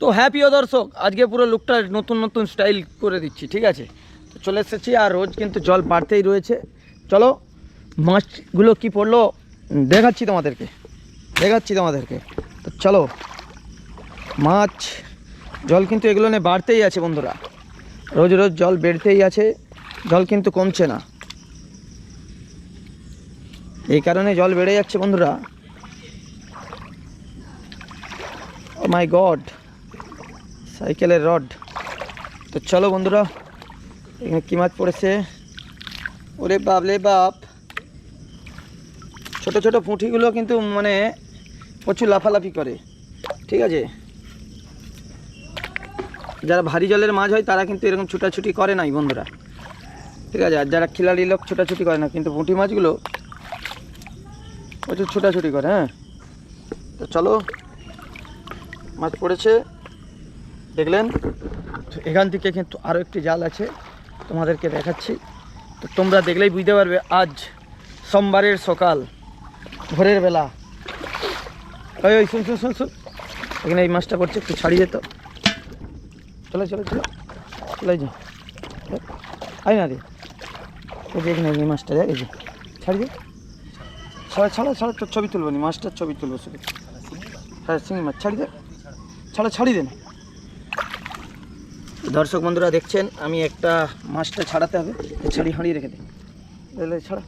তো প্রিয় দর্শক, আজকে পুরো লুকটা নতুন নতুন স্টাইল করে দিচ্ছি, ঠিক আছে? তো চলে এসেছি, আর রোজ কিন্তু জল বাড়তেই রয়েছে। চলো মাছগুলো কি পড়লো দেখাচ্ছি তোমাদেরকে। তো চলো, মাছ জল কিন্তু এগুলো নিয়ে বাড়তেই আছে বন্ধুরা, রোজ রোজ জল বেড়তেই আছে, জল কিন্তু কমছে না। এই কারণে জল বেড়ে যাচ্ছে বন্ধুরা। ও মাই গড, সাইকেলের রড। তো চলো বন্ধুরা, এখানে কী মাছ পড়েছে? ওরে বাপ রে বাপ, ছোট ছোট পুঁটিগুলো কিন্তু মানে প্রচুর লাফালাফি করে, ঠিক আছে? যারা ভারী জলের মাছ হয় তারা কিন্তু এরকম ছুটাছুটি করে নাই বন্ধুরা, ঠিক আছে? আর যারা খিলাড়ি লোক ছোটাছুটি করে না, কিন্তু পুঁটি মাছগুলো প্রচুর ছোটাছুটি করে। হ্যাঁ, তো চলো, মাছ পড়েছে দেখলেন। তো এখান থেকে কিন্তু আরও একটি জাল আছে, তোমাদেরকে দেখাচ্ছি। তো তোমরা দেখলেই বুঝতে পারবে, আজ সোমবারের সকাল, ভোরের বেলা। ওই শুন, এখানে এই মাছটা পড়ছে, একটু ছাড়িয়ে যেত। চলো চলে যা, আই না রে, ওই যে এখানে এই মাছটা দেখ, এই যে ছাড়ি দে, ছাড়া তোর ছবি তুলবো নি, মাছটার ছবি তুলবো শুধু। হ্যাঁ, শিঙি মাছ ছাড়ি দে, ছাড়ি দে না। দর্শক বন্ধুরা দেখছেন, আমি একটা মাছটা ছাড়াতে হবে, হাঁড়িয়ে রেখে দিই, ছাড়া।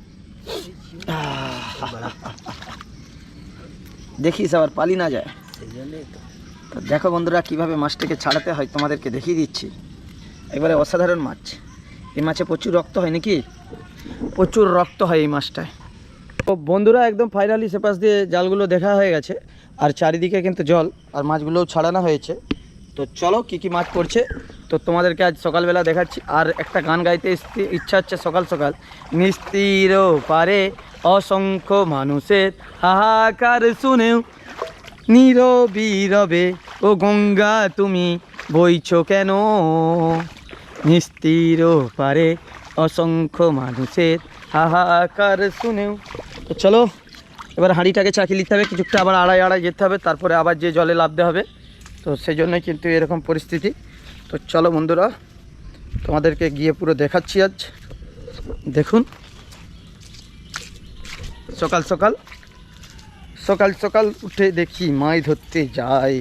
দেখিস আবার পালি না যায়। তো দেখো বন্ধুরা, কিভাবে মাছটাকে ছাড়াতে হয় তোমাদেরকে দেখিয়ে দিচ্ছি। একবারে অসাধারণ মাছ। এই মাছে প্রচুর রক্ত হয় নাকি, প্রচুর রক্ত হয় এই মাছটায়। তো বন্ধুরা, একদম ফাইনালি সেপাশ দিয়ে জালগুলো দেখা হয়ে গেছে, আর চারিদিকে কিন্তু জল, আর মাছগুলোও ছাড়ানো হয়েছে। তো চলো কি কি মাছ পড়ছে তো তোমাদেরকে আজ সকালবেলা দেখাচ্ছি। আর একটা গান গাইতে ইচ্ছা হচ্ছে সকাল সকাল। নিস্তীর পারে অসংখ্য মানুষের হাহাকার শুনেও নীরবে ও গঙ্গা তুমি বইছো কেন? নিস্তীর পারে অসংখ্য মানুষের হাহাকার শুনেও। তো চলো, এবার হাঁড়িটাকে চাকিয়ে নিতে হবে, কিছুটা আবার আড়াই যেতে হবে, তারপরে আবার যে জলে নামতে হবে। তো সেই জন্যই কিন্তু এরকম পরিস্থিতি। তো চলো বন্ধুরা, তোমাদেরকে গিয়ে পুরো দেখাচ্ছি আজ। দেখুন, সকাল সকাল উঠে দেখি মাছ ধরতে যাই।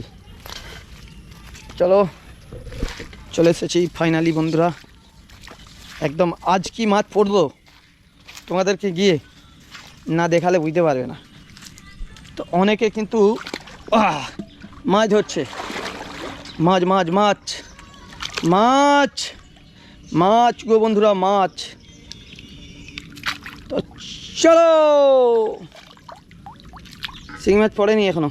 চলে এসেছি ফাইনালি বন্ধুরা, একদম। আজ কি মাছ পড়বো তোমাদেরকে গিয়ে না দেখালে বুঝতে পারবে না। তো অনেকে কিন্তু মাছ ধরছে, মাছ গো বন্ধুরা, মাছ। তো চলো, শিঙি মাছ পড়েনি এখনো,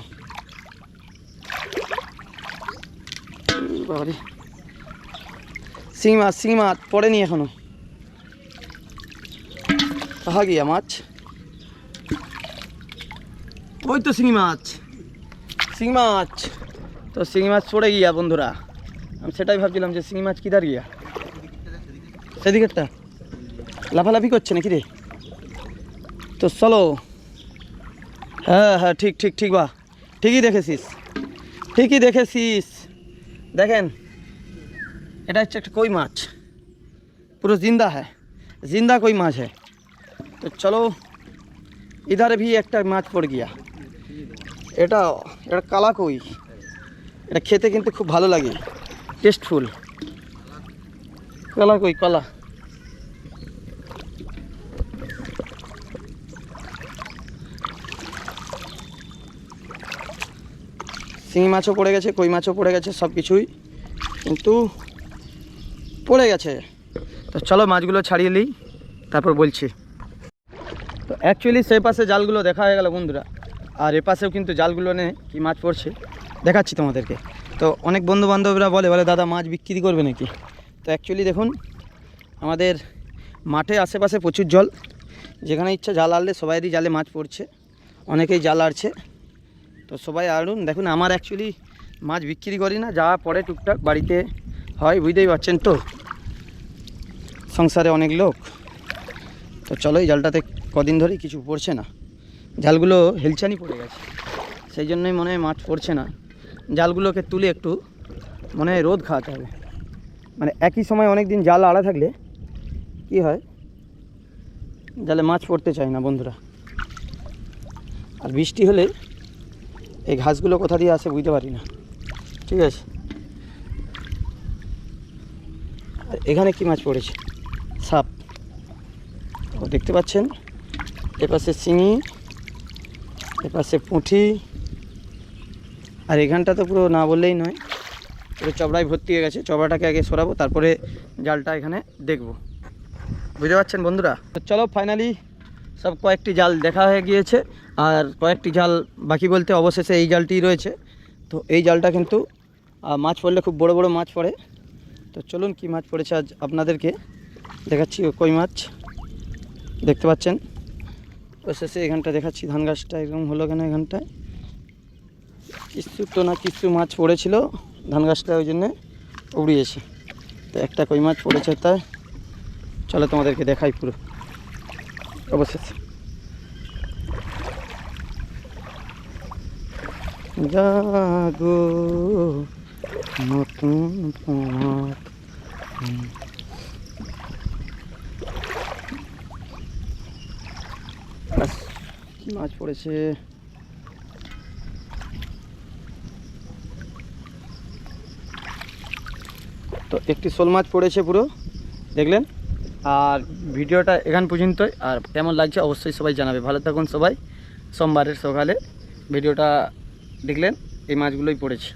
বাবারে, শিঙি মাছ পড়েনি এখনো। কাহা গিয়া মাছ? ওই তো শিঙি মাছ। তো শিঙি মাছ পড়ে গিয়া বন্ধুরা, আমি সেটাই ভাবছিলাম যে শিঙি মাছ কিধার গিয়া। সেদিকেরটা লাফালাফি করছে নাকি রে? তো চলো, হ্যাঁ ঠিক বা, ঠিকই দেখেছিস। দেখেন, এটা হচ্ছে একটা কই মাছ, পুরো जिंदा कोई माछ है। तो चलो, इधर भी एक माछ पड़ गया। এটা কালা কই, এটা খেতে কিন্তু খুব ভালো লাগে, টেস্টফুল। কালা কই, কালা। শিঙি মাছও পড়ে গেছে, কই মাছও পড়ে গেছে, সব কিছুই কিন্তু পড়ে গেছে। তো চলো মাছগুলো ছাড়িয়ে নিই, তারপর বলছি। তো অ্যাকচুয়ালি সেই পাশে জালগুলো দেখা হয়ে গেল বন্ধুরা, আর এ পাশেও কিন্তু জালগুলো নিয়ে কি মাছ পড়ছে দেখাচ্ছি তোমাদেরকে। তো অনেক বন্ধু বান্ধবরা বলে দাদা মাছ বিক্রি করবে নাকি? তো অ্যাকচুয়ালি দেখুন, আমাদের মাঠে আশেপাশে প্রচুর জল, যেখানে ইচ্ছা জাল আনলে সবাইরই জালে মাছ পড়ছে, অনেকেই জাল আড়ছে। তো সবাই আড়ুন। দেখুন, আমার অ্যাকচুয়ালি মাছ বিক্রি করি না, যা পড়ে টুকটাক বাড়িতে হয়, বুঝতেই পারছেন তো, সংসারে অনেক লোক। তো চলো, এই জালটাতে কদিন ধরেই কিছু পড়ছে না, জালগুলো হেলচানি পড়ে গেছে, সেই জন্যই মনে হয় মাছ পড়ছে না। জালগুলোকে তুলে একটু মনে হয় রোদ খাওয়াতে হবে। মানে একই সময় অনেক দিন জাল আড়া থাকলে কি হয়, জালে মাছ পড়তে চায় না বন্ধুরা। আর বৃষ্টি হলে এই ঘাসগুলো কোথা দিয়ে আসে বুঝতে পারি না, ঠিক আছে। আর এখানে কি মাছ পড়েছে, সাপ, ও দেখতে পাচ্ছেন। এপাশে শিঙি, এপাশে পুঁটি, আর এখানটা তো পুরো না বললেই নয়, পুরো চবড়ায় ভর্তি হয়ে গেছে। চবড়াটাকে আগে সরাবো, তারপরে জালটা এখানে দেখব, বুঝতে পারছেন বন্ধুরা। তো চলো ফাইনালি সব কয়েকটি জাল দেখা হয়ে গিয়েছে, আর কয়েকটি জাল বাকি বলতে অবশেষে এই জালটি রয়েছে। তো এই জালটা কিন্তু মাছ পড়লে খুব বড় বড় মাছ পড়ে। তো চলুন কি মাছ পড়েছে আজ আপনাদেরকে দেখাচ্ছি। কই মাছ দেখতে পাচ্ছেন, অবশেষে এখানটা দেখাচ্ছি। ধান গাছটা এরকম হলো কেন, এখানটায় কিছু তো না কিছু মাছ পড়েছিল, ধান গাছটা ওই জন্যে উড়িয়েছে। তো একটা কই মাছ পড়েছে, তাই চলো তোমাদেরকে দেখাই পুরো অবশেষে। জাগো নতুন পথ, কি মাছ পড়েছে, তো একটি শোল মাছ পড়েছে পুরো দেখলেন। আর ভিডিওটা এখান পর্যন্তই। আর কেমন লাগছে অবশ্যই সবাই জানাবে। ভালো থাকুন সবাই। সোমবারের সকালে ভিডিওটা দেখলেন, এই মাছগুলোই পড়েছে।